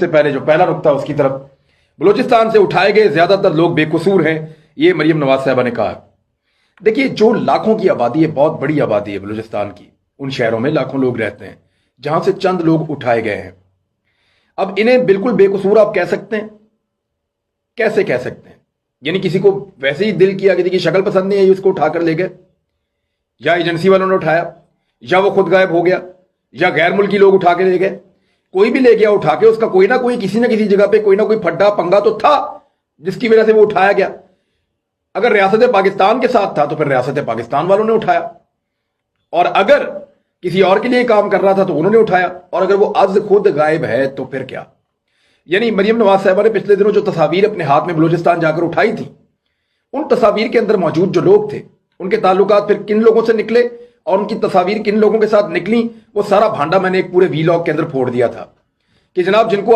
سے پہلے جو پہلا نقطہ اس کی طرف بلوچستان سے اٹھائے گئے زیادہ تر لوگ بے قصور ہیں، یہ مریم نواز صاحبہ نے کہا۔ دیکھیے، جو لاکھوں کی آبادی ہے، بہت بڑی آبادی ہے بلوچستان کی، ان شہروں میں لاکھوں لوگ رہتے ہیں جہاں سے چند لوگ اٹھائے گئے ہیں۔ اب انہیں بالکل بے قصور آپ کہہ سکتے ہیں؟ کیسے کہہ سکتے ہیں؟ یعنی کسی کو ویسے ہی دل کیا، کسی کی شکل پسند نہیں ہے، اس کو اٹھا کر لے گئے، یا ایجنسی والوں نے اٹھایا، یا وہ خود غائب ہو گیا، یا غیر ملکی لوگ اٹھا کے لے گئے؟ کوئی بھی لے گیا اٹھا کے، اس کا کوئی نہ کوئی کسی نہ کسی جگہ پہ کوئی نہ کوئی پھڈا پنگا تو تھا جس کی وجہ سے وہ اٹھایا گیا۔ اگر ریاست پاکستان کے ساتھ تھا تو پھر ریاست پاکستان والوں نے اٹھایا، اور اگر کسی اور کے لیے کام کر رہا تھا تو انہوں نے اٹھایا، اور اگر وہ از خود غائب ہے تو پھر کیا؟ یعنی مریم نواز صاحبہ نے پچھلے دنوں جو تصاویر اپنے ہاتھ میں بلوچستان جا کر اٹھائی تھی، ان تصاویر کے اندر موجود جو لوگ تھے، ان کے تعلقات پھر کن لوگوں سے نکلے اور ان کی تصاویر کن لوگوں کے ساتھ نکلی، وہ سارا بھانڈا میں نے ایک پورے وی لاگ کے اندر پھوڑ دیا تھا کہ جناب جن کو